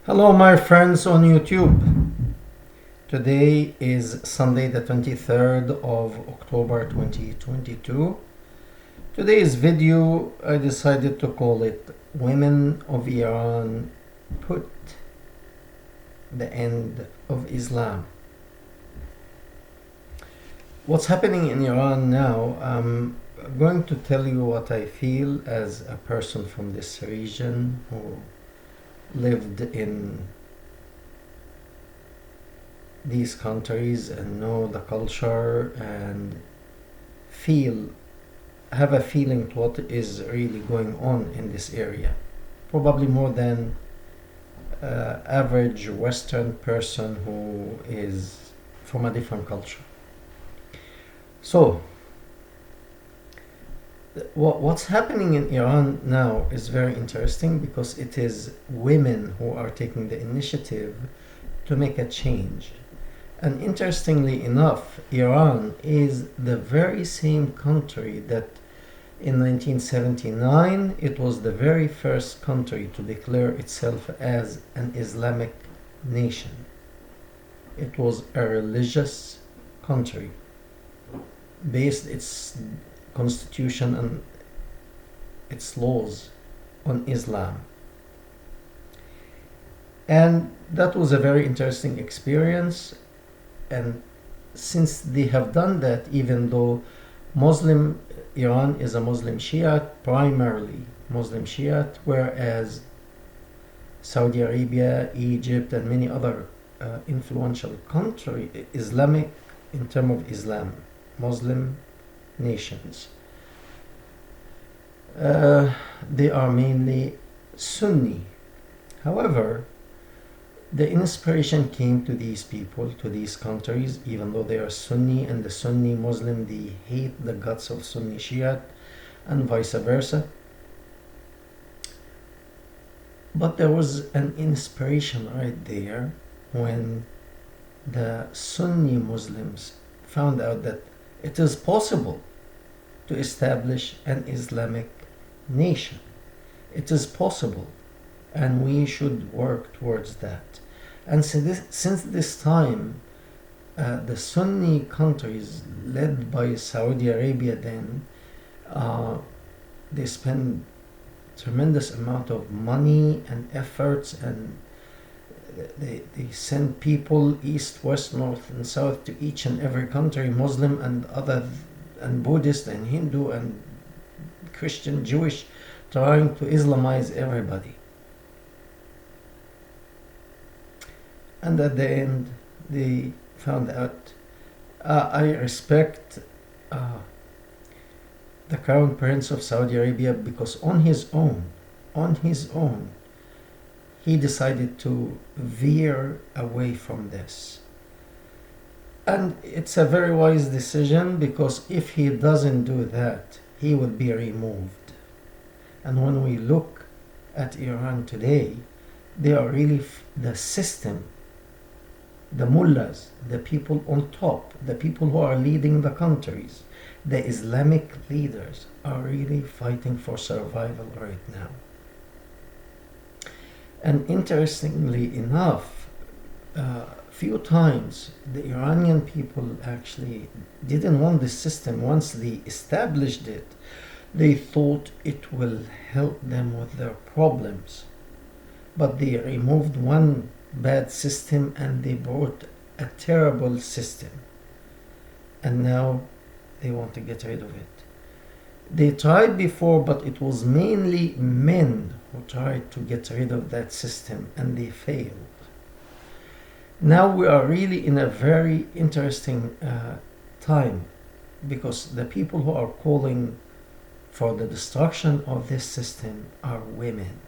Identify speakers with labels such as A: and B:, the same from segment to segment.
A: Hello, my friends on YouTube. Today is Sunday, the 23rd of October 2022. Today's video, I decided to call it Women of Iran Put the End of Islam. What's happening in Iran now? I'm going to tell you what I feel as a person from this region who lived in these countries and know the culture and have a feeling to what is really going on in this area, probably more than average Western person who is from a different culture. So what's happening in Iran now is very interesting because it is women who are taking the initiative to make a change. And interestingly enough, Iran is the very same country that in 1979 it was the very first country to declare itself as an Islamic nation. It was a religious country, based its constitution and its laws on Islam. And that was a very interesting experience. And since they have done that, even though Iran is a Muslim Shiite, primarily Muslim Shiite, whereas Saudi Arabia, Egypt, and many other influential countries, Islamic in terms of Islam, Muslim nations, they are mainly Sunni. However, the inspiration came to these people, to these countries, even though they are Sunni, and the Sunni Muslim, they hate the guts of Sunni Shiite, and vice versa. But there was an inspiration right there when the Sunni Muslims found out that it is possible to establish an Islamic nation. It is possible, and we should work towards that. And since this time, the Sunni countries led by Saudi Arabia then, they spend tremendous amount of money and efforts, and they send people east, west, north, and south to each and every country, Muslim and other, and Buddhist and Hindu and Christian, Jewish, trying to Islamize everybody. And at the end, they found out. I respect the Crown Prince of Saudi Arabia because on his own, he decided to veer away from this. And it's a very wise decision, because if he doesn't do that, he will be removed. And when we look at Iran today, they are really the system, the mullahs, the people on top, the people who are leading the countries, the Islamic leaders are really fighting for survival right now. And interestingly enough, few times the Iranian people actually didn't want this system. Once they established it, they thought it will help them with their problems. But they removed one bad system and they brought a terrible system. And now they want to get rid of it. They tried before, but it was mainly men who tried to get rid of that system, and they failed. Now we are really in a very interesting time, because the people who are calling for the destruction of this system are women.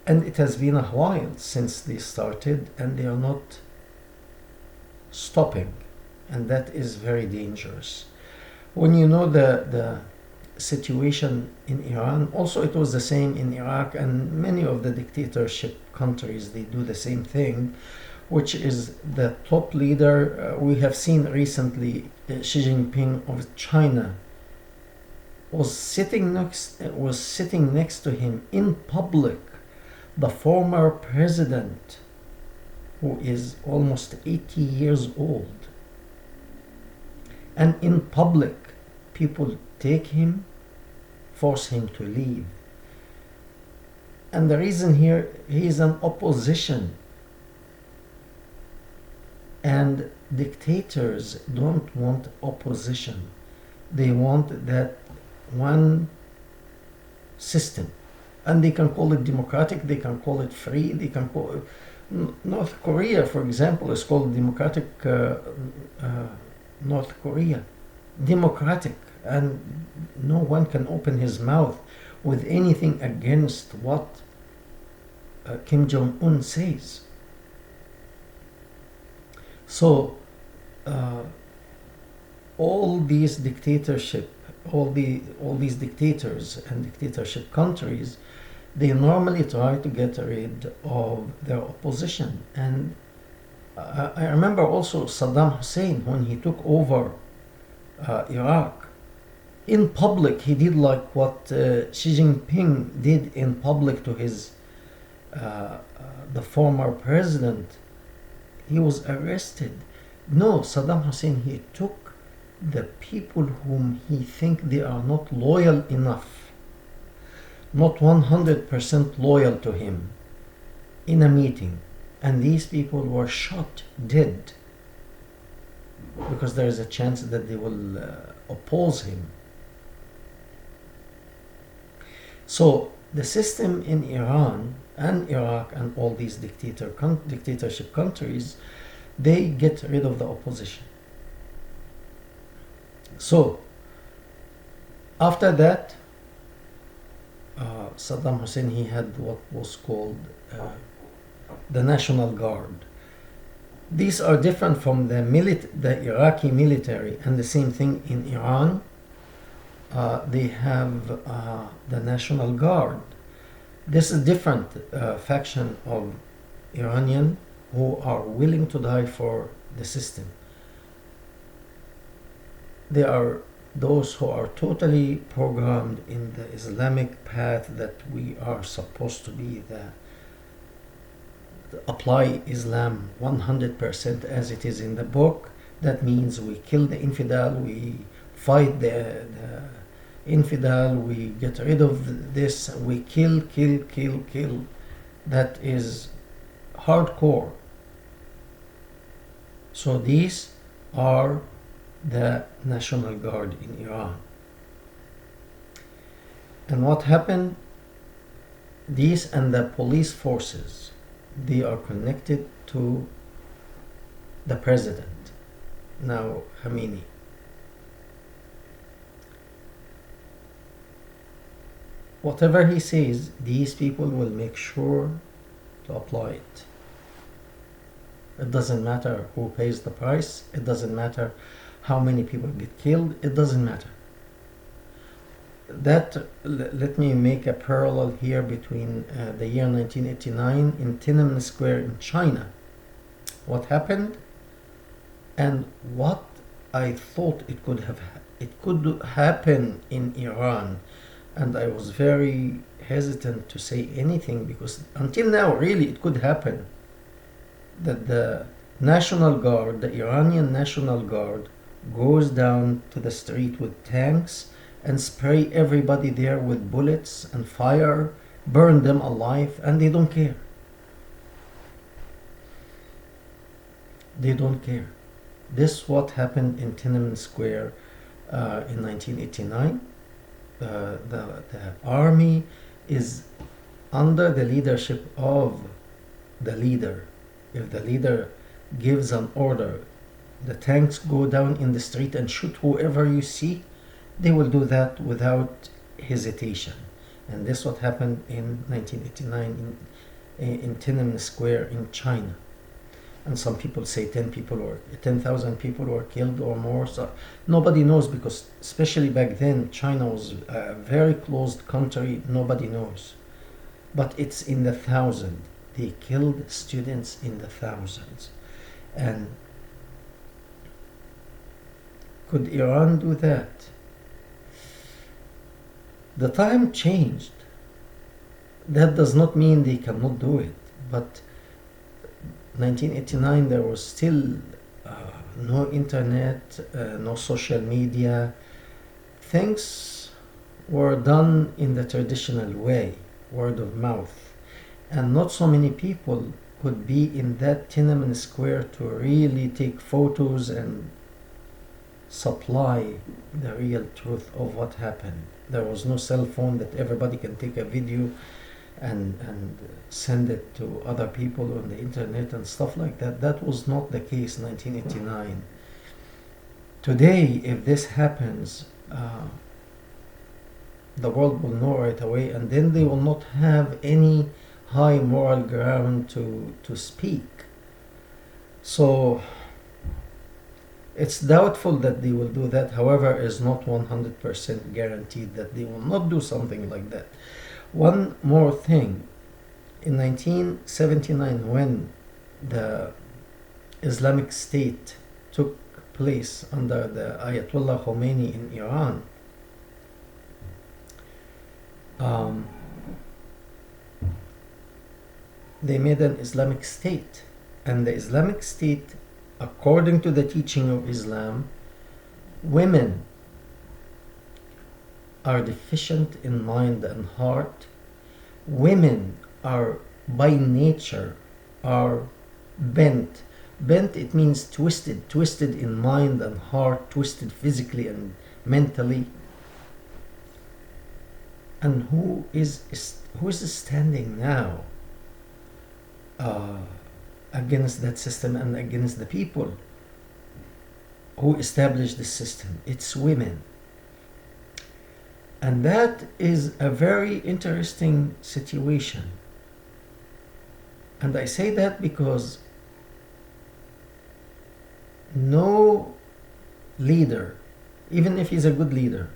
A: And it has been a while since they started, and they are not stopping, and that is very dangerous. When you know the situation in Iran, also it was the same in Iraq, and many of the dictatorship countries, they do the same thing, which is the top leader. We have seen recently Xi Jinping of China was sitting next to him in public the former president, who is almost 80 years old, and in public people take him, force him to leave. And the reason here, he is an opposition, and dictators don't want opposition. They want that one system, and they can call it democratic, they can call it free, they can call it North Korea, for example, is called democratic North Korea, democratic, and no one can open his mouth with anything against what Kim Jong-un says. So all these dictatorship, all these dictators and dictatorship countries, they normally try to get rid of their opposition. And I remember also Saddam Hussein, when he took over Iraq, in public he did like what Xi Jinping did in public to his the former president. He was arrested. No, Saddam Hussein, he took the people whom he think they are not loyal enough, not 100% loyal to him, in a meeting, and these people were shot dead because there is a chance that they will oppose him. So the system in Iran and Iraq and all these dictatorship countries, they get rid of the opposition. So after that, Saddam Hussein, he had what was called the National Guard. These are different from the Iraqi military, and the same thing in Iran. They have the National Guard. This is a different faction of Iranian who are willing to die for the system. They are those who are totally programmed in the Islamic path, that we are supposed to be apply Islam 100% as it is in the book. That means we kill the infidel, we fight the infidel, we get rid of this, we kill. That is hardcore. So these are the National Guard in Iran. And what happened? These and the police forces, they are connected to the president, now Khamenei. Whatever he says, these people will make sure to apply it. It doesn't matter who pays the price, it doesn't matter how many people get killed, it doesn't matter. Let me make a parallel here between the year 1989 in Tiananmen Square in China. What happened and what I thought it could happen in Iran. And I was very hesitant to say anything, because until now really it could happen that the National Guard, the Iranian National Guard, goes down to the street with tanks and spray everybody there with bullets and fire, burn them alive, and they don't care. They don't care. This is what happened in Tiananmen Square in 1989. The army is under the leadership of the leader. If the leader gives an order, the tanks go down in the street and shoot whoever you see, they will do that without hesitation. And this is what happened in 1989 in Tiananmen Square in China. And some people say 10,000 people were killed or more. So nobody knows, because especially back then China was a very closed country. Nobody knows, but it's in the thousands. They killed students in the thousands. And could Iran do that? The time changed. that does not mean they cannot do it, but 1989 there was still no internet, no social media. Things were done in the traditional way, word of mouth, and not so many people could be in that Tiananmen Square to really take photos and supply the real truth of what happened. There was no cell phone that everybody can take a video and send it to other people on the internet and stuff like that. That was not the case in 1989. Today, if this happens, the world will know right away, and then they will not have any high moral ground to speak. So it's doubtful that they will do that. However, it's not 100% guaranteed that they will not do something like that. One more thing. In 1979, when the Islamic State took place under the Ayatollah Khomeini in Iran, they made an Islamic State. And the Islamic State, according to the teaching of Islam, women are deficient in mind and heart. Women are by nature are bent. Bent, it means twisted. Twisted in mind and heart, twisted physically and mentally. And who is standing now against that system and against the people who established the system? It's women. And that is a very interesting situation. And I say that because no leader, even if he's a good leader,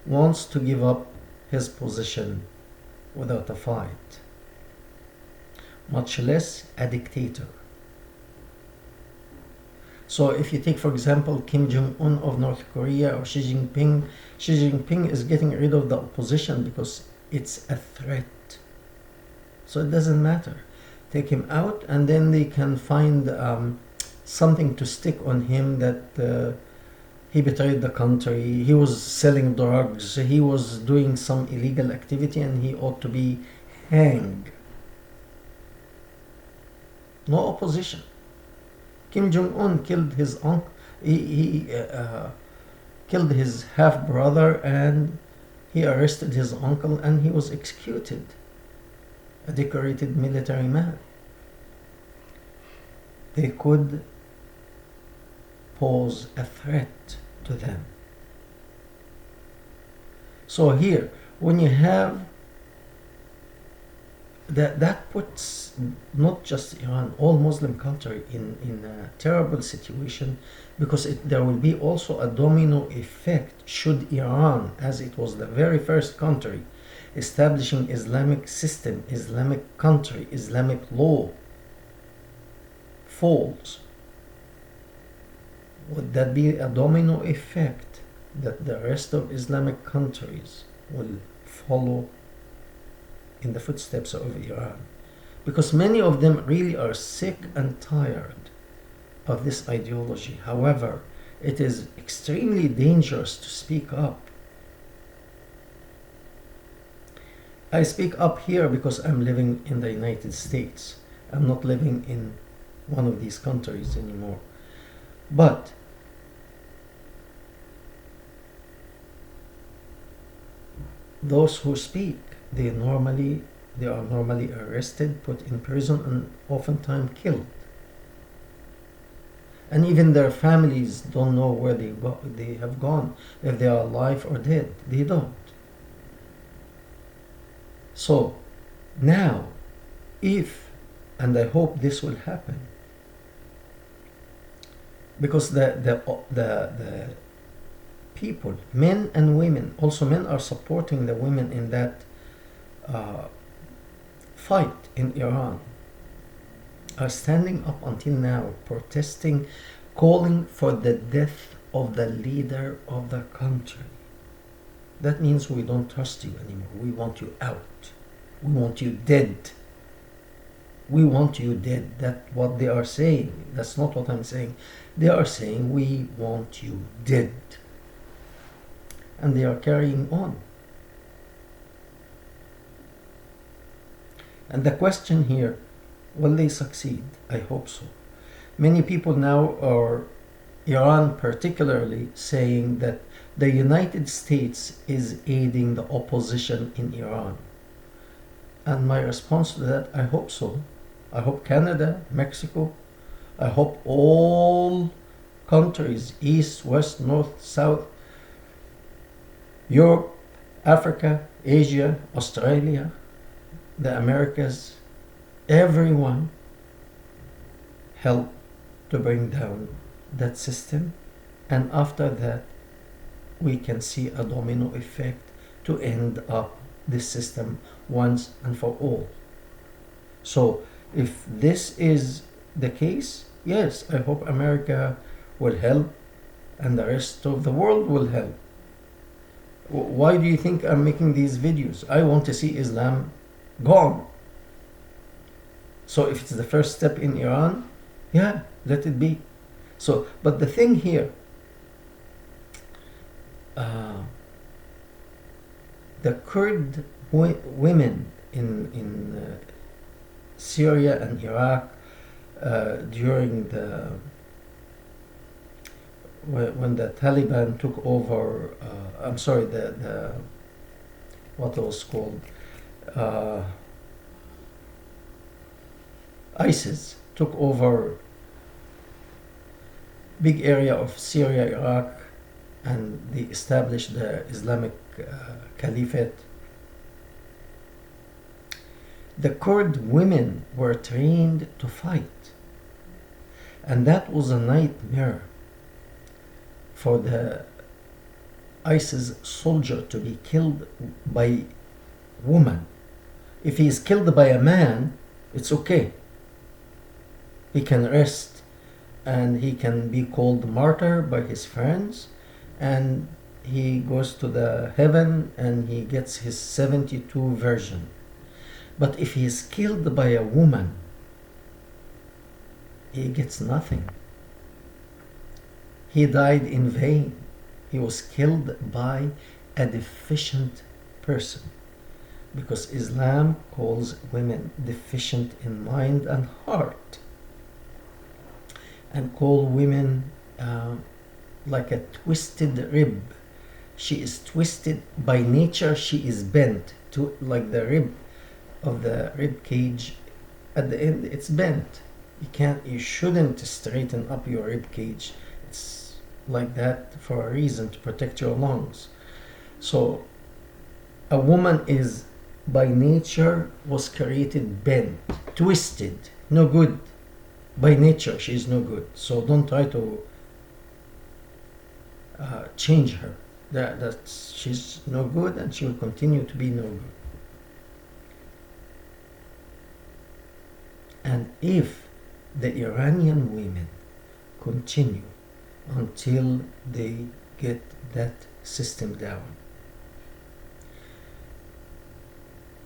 A: wants to give up his position without a fight, much less a dictator. So if you take, for example, Kim Jong-un of North Korea or Xi Jinping is getting rid of the opposition because it's a threat. So it doesn't matter. Take him out and then they can find something to stick on him that he betrayed the country, he was selling drugs, he was doing some illegal activity and he ought to be hanged. No opposition. Kim Jong-un killed his uncle. He killed his half-brother and he arrested his uncle and he was executed. A decorated military man. They could pose a threat to them. So here, when you have that puts not just Iran, all Muslim country in a terrible situation, because there will be also a domino effect should Iran, as it was the very first country establishing Islamic system, Islamic country, Islamic law, falls. Would that be a domino effect that the rest of Islamic countries will follow in the footsteps of Iran? Because many of them really are sick and tired of this ideology. However, it is extremely dangerous to speak up. I speak up here because I'm living in the United States. I'm not living in one of these countries anymore. But those who speak, they are normally arrested, put in prison, and oftentimes killed. And even their families don't know where they have gone, if they are alive or dead. They don't. So now, if, and I hope this will happen, because the people, men and women, also men are supporting the women in that fight in Iran, are standing up until now, protesting, calling for the death of the leader of the country. That means we don't trust you anymore. We want you out. We want you dead. We want you dead. That's what they are saying. That's not what I'm saying. They are saying we want you dead. And they are carrying on. And the question here, will they succeed? I hope so. Many people now are, Iran particularly, saying that the United States is aiding the opposition in Iran. And my response to that, I hope so. I hope Canada, Mexico, I hope all countries, East, West, North, South, Europe, Africa, Asia, Australia, the Americas, everyone help to bring down that system. And after that, we can see a domino effect to end up this system once and for all. So if this is the case, yes, I hope America will help and the rest of the world will help. Why do you think I'm making these videos? I want to see Islam gone. So if it's the first step in Iran, yeah, let it be. So, but the thing here, the Kurd women in Syria and Iraq during when the Taliban took over, I'm sorry, the what it was called, ISIS took over big area of Syria, Iraq, and they established the Islamic Caliphate. The Kurd women were trained to fight, and that was a nightmare for the ISIS soldier to be killed by woman. If he is killed by a man, it's okay. He can rest and he can be called martyr by his friends, and he goes to the heaven and he gets his 72 version. But if he is killed by a woman, he gets nothing. He died in vain. He was killed by a deficient person, because Islam calls women deficient in mind and heart, and call women like a twisted rib. She is twisted by nature. She is bent to like the rib of the rib cage. At the end, it's bent. You shouldn't straighten up your rib cage. It's like that for a reason, to protect your lungs. So a woman is by nature was created bent, twisted, no good. By nature she is no good. So don't try to change her. That's she's no good, and she will continue to be no good. And if the Iranian women continue until they get that system down,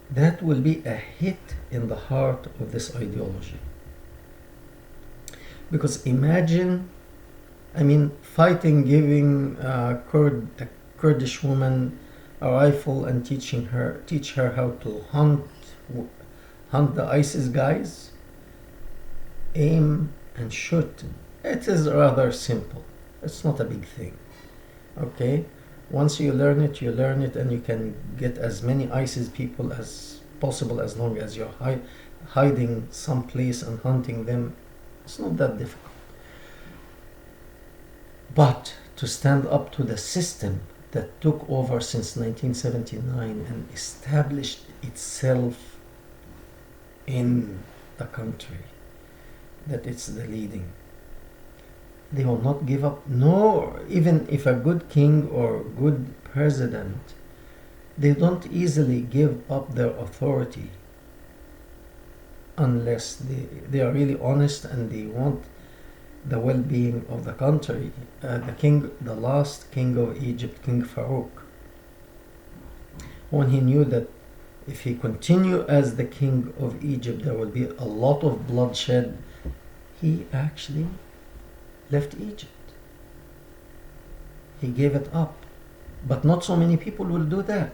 A: that will be a hit in the heart of this ideology. Because imagine, fighting, giving a Kurdish woman a rifle and teach her how to hunt the ISIS guys, aim and shoot. It is rather simple. It's not a big thing. Okay? Once you learn it, and you can get as many ISIS people as possible, as long as you're hiding someplace and hunting them. It's not that difficult. But to stand up to the system that took over since 1979 and established itself in the country, that it's the leading, they will not give up. Nor even if a good king or good president, they don't easily give up their authority unless they are really honest and they want the well-being of the country. The last king of Egypt, King Farouk, when he knew that if he continue as the king of Egypt, there will be a lot of bloodshed. He actually left Egypt. He gave it up. But not so many people will do that.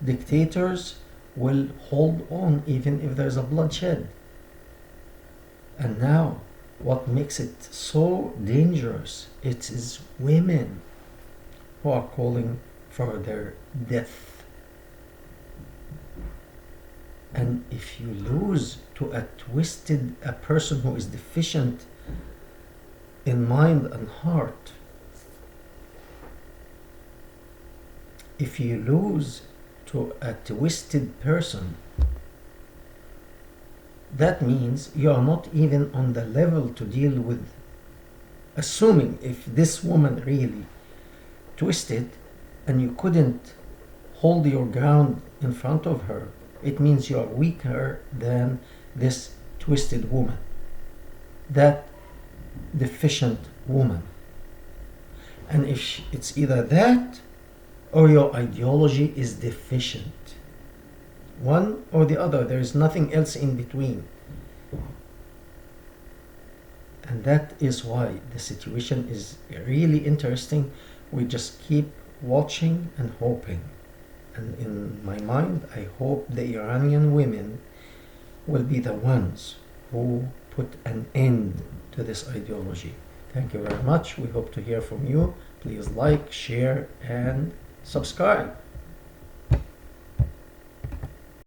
A: Dictators will hold on even if there's a bloodshed. And now, what makes it so dangerous, it is women who are calling for their death. And if you lose to a person who is deficient in mind and heart, if you lose to a twisted person, that means you are not even on the level to deal with. Assuming if this woman really twisted and you couldn't hold your ground in front of her, it means you are weaker than this twisted woman, that deficient woman. And if it's either that or your ideology is deficient, one or the other, there is nothing else in between. And that is why the situation is really interesting. We just keep watching and hoping. And in my mind, I hope the Iranian women will be the ones who put an end to this ideology. Thank you very much. We hope to hear from you. Please like, share, and subscribe.